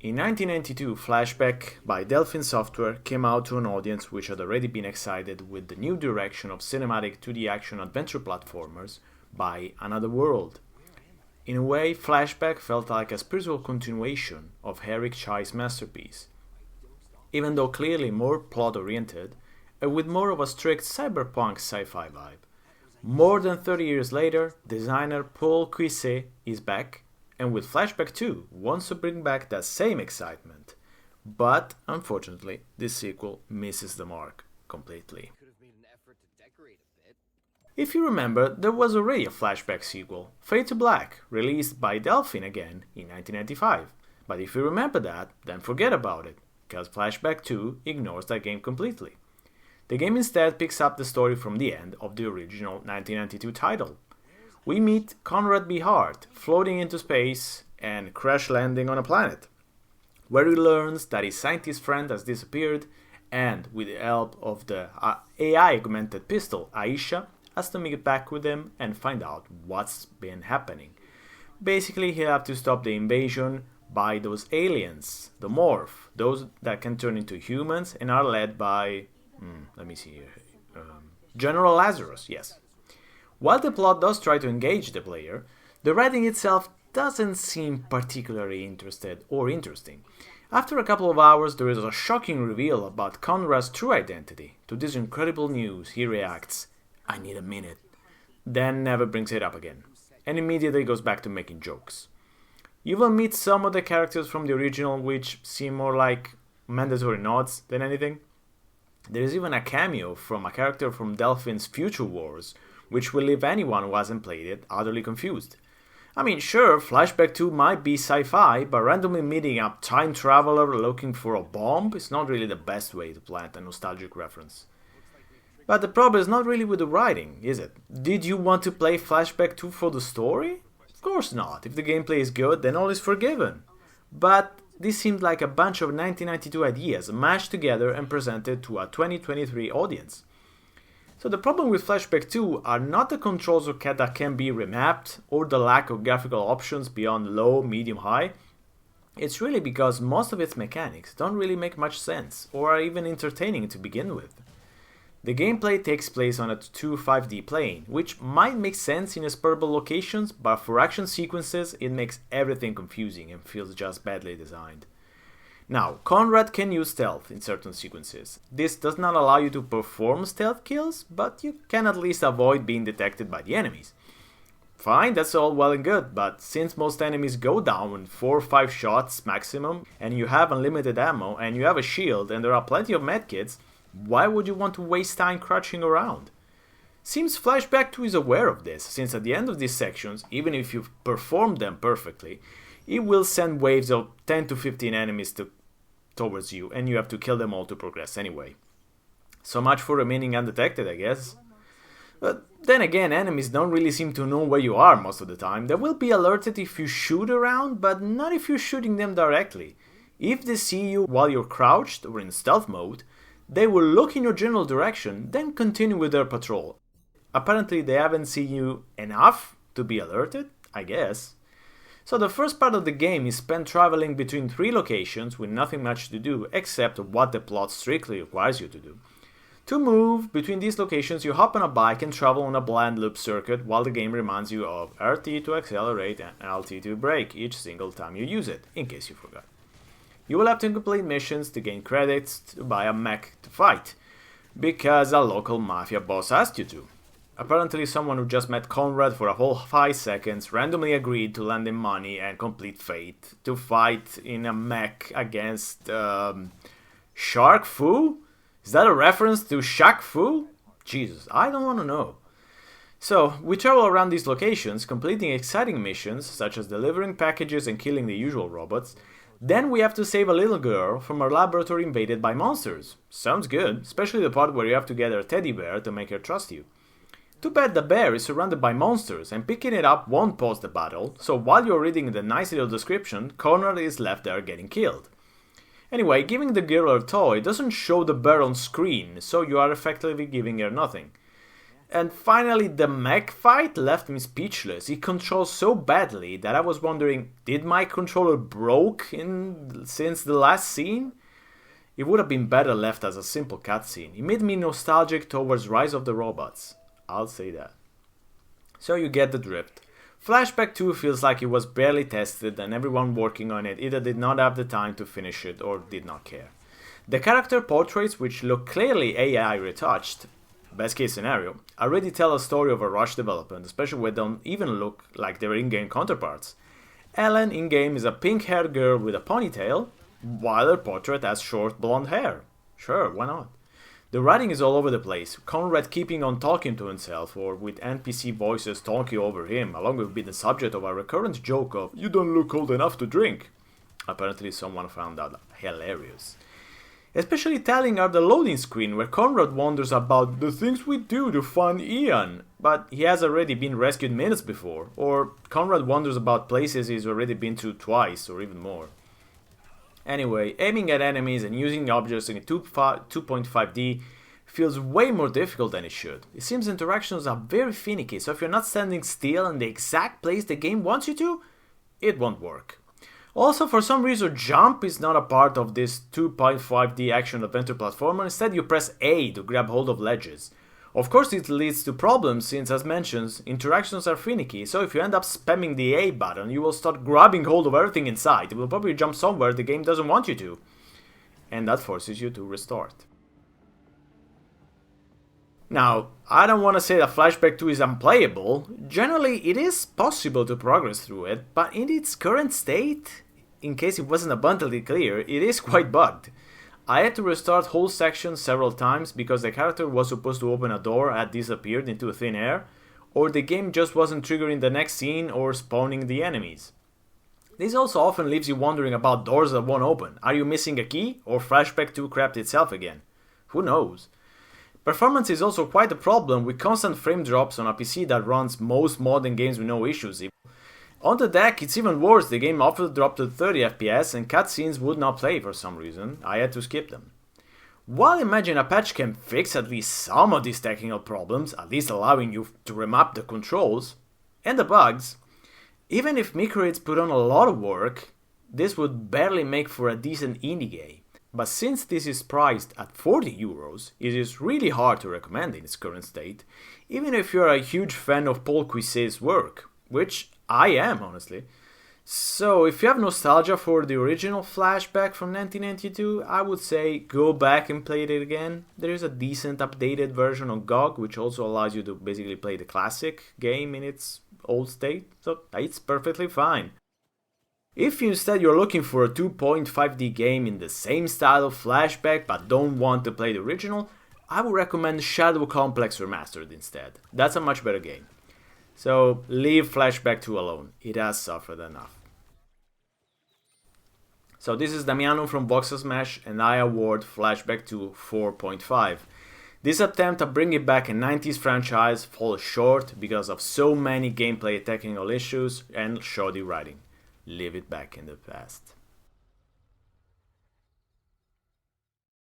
In 1992, Flashback by Delphin Software came out to an audience which had already been excited with the new direction of cinematic 2D action adventure platformers by Another World. In a way, Flashback felt like a spiritual continuation of Eric Chai's masterpiece, even though clearly more plot-oriented and with more of a strict cyberpunk sci-fi vibe. More than 30 years later, designer Paul Cuisset is back, and with Flashback 2 wants to bring back that same excitement. But, unfortunately, this sequel misses the mark completely. If you remember, there was already a Flashback sequel, Fade to Black, released by Delphin again in 1995. But if you remember that, then forget about it, because Flashback 2 ignores that game completely. The game instead picks up the story from the end of the original 1992 title. We meet Conrad B. Hart floating into space and crash landing on a planet, where he learns that his scientist friend has disappeared and, with the help of the AI augmented pistol Aisha, has to meet back with him and find out what's been happening. Basically, he'll have to stop the invasion by those aliens, the Morph, those that can turn into humans and are led by, General Lazarus, yes. While the plot does try to engage the player, the writing itself doesn't seem particularly interested or interesting. After a couple of hours, there is a shocking reveal about Conrad's true identity. To this incredible news, he reacts, "I need a minute," then never brings it up again, and immediately goes back to making jokes. You will meet some of the characters from the original which seem more like mandatory nods than anything. There is even a cameo from a character from Delphin's Future Wars, which will leave anyone who hasn't played it utterly confused. I mean, sure, Flashback 2 might be sci-fi, but randomly meeting a time traveler looking for a bomb is not really the best way to plant a nostalgic reference. But the problem is not really with the writing, is it? Did you want to play Flashback 2 for the story? Of course not. If the gameplay is good, then all is forgiven. But this seemed like a bunch of 1992 ideas mashed together and presented to a 2023 audience. So the problem with Flashback 2 are not the controls that can be remapped or the lack of graphical options beyond low, medium, high. It's really because most of its mechanics don't really make much sense or are even entertaining to begin with. The gameplay takes place on a 2 5D plane, which might make sense in explorable locations, but for action sequences it makes everything confusing and feels just badly designed. Now, Conrad can use stealth in certain sequences. This does not allow you to perform stealth kills, but you can at least avoid being detected by the enemies. Fine, that's all well and good, but since most enemies go down in 4 or 5 shots maximum, and you have unlimited ammo, and you have a shield, and there are plenty of medkits, why would you want to waste time crouching around? Seems Flashback 2 is aware of this, since at the end of these sections, even if you've performed them perfectly, it will send waves of 10 to 15 enemies towards you, and you have to kill them all to progress anyway. So much for remaining undetected, I guess. But then again, enemies don't really seem to know where you are most of the time. They will be alerted if you shoot around, but not if you're shooting them directly. If they see you while you're crouched or in stealth mode, they will look in your general direction, then continue with their patrol. Apparently they haven't seen you enough to be alerted, I guess. So the first part of the game is spent traveling between 3 locations with nothing much to do except what the plot strictly requires you to do. To move between these locations, you hop on a bike and travel on a blind loop circuit while the game reminds you of RT to accelerate and LT to brake each single time you use it, in case you forgot. You will have to complete missions to gain credits to buy a mech to fight, because a local mafia boss asked you to. Apparently someone who just met Conrad for a whole 5 seconds randomly agreed to lend him money and complete Fate to fight in a mech against Shark Fu? Is that a reference to Shaq Fu? Jesus, I don't want to know. So, we travel around these locations, completing exciting missions such as delivering packages and killing the usual robots. Then we have to save a little girl from her laboratory invaded by monsters. Sounds good, especially the part where you have to get her teddy bear to make her trust you. Too bad the bear is surrounded by monsters and picking it up won't pause the battle, so while you're reading the nice little description, Conrad is left there getting killed. Anyway, giving the girl her toy doesn't show the bear on screen, so you are effectively giving her nothing. And finally, the mech fight left me speechless. It controls so badly that I was wondering, did my controller broke since the last scene? It would have been better left as a simple cutscene. It made me nostalgic towards Rise of the Robots. I'll say that. So you get the drift. Flashback 2 feels like it was barely tested and everyone working on it either did not have the time to finish it or did not care. The character portraits, which look clearly AI retouched, best case scenario, already tell a story of a rushed development, especially when they don't even look like their in-game counterparts. Ellen in-game is a pink-haired girl with a ponytail, while her portrait has short blonde hair. Sure, why not? The writing is all over the place, Conrad keeping on talking to himself or with NPC voices talking over him, along with being the subject of a recurrent joke of, "You don't look old enough to drink." Apparently someone found that hilarious. Especially telling her the loading screen where Conrad wonders about the things we do to find Ian, but he has already been rescued minutes before, or Conrad wonders about places he's already been to twice or even more. Anyway, aiming at enemies and using objects in 2.5D feels way more difficult than it should. It seems interactions are very finicky, so if you're not standing still in the exact place the game wants you to, it won't work. Also, for some reason, jump is not a part of this 2.5D action-adventure platformer. Instead, you press A to grab hold of ledges. Of course, it leads to problems since, as mentioned, interactions are finicky, so if you end up spamming the A button, you will start grabbing hold of everything in sight. It will probably jump somewhere the game doesn't want you to. And that forces you to restart. Now, I don't want to say that Flashback 2 is unplayable. Generally, it is possible to progress through it, but in its current state, in case it wasn't abundantly clear, it is quite bugged. I had to restart whole sections several times because the character was supposed to open a door had disappeared into thin air, or the game just wasn't triggering the next scene or spawning the enemies. This also often leaves you wondering about doors that won't open. Are you missing a key, or Flashback 2 crapped itself again? Who knows? Performance is also quite a problem with constant frame drops on a PC that runs most modern games with no issues. On the deck, it's even worse. The game often dropped to 30 FPS and cutscenes would not play for some reason. I had to skip them. While I imagine a patch can fix at least some of these technical problems, at least allowing you to remap the controls and the bugs, even if Microids put on a lot of work, this would barely make for a decent indie game. But since this is priced at €40, it is really hard to recommend in its current state, even if you're a huge fan of Paul Cuisset's work, which I am, honestly. So if you have nostalgia for the original Flashback from 1992, I would say go back and play it again. There is a decent updated version on GOG, which also allows you to basically play the classic game in its old state, so it's perfectly fine. If instead you're looking for a 2.5D game in the same style of Flashback but don't want to play the original, I would recommend Shadow Complex Remastered instead. That's a much better game. So leave Flashback 2 alone, it has suffered enough. So this is Damiano from Voxel Smash and I award Flashback 2 4.5. This attempt at bringing back a 90s franchise falls short because of so many gameplay technical issues and shoddy writing. Leave it back in the past.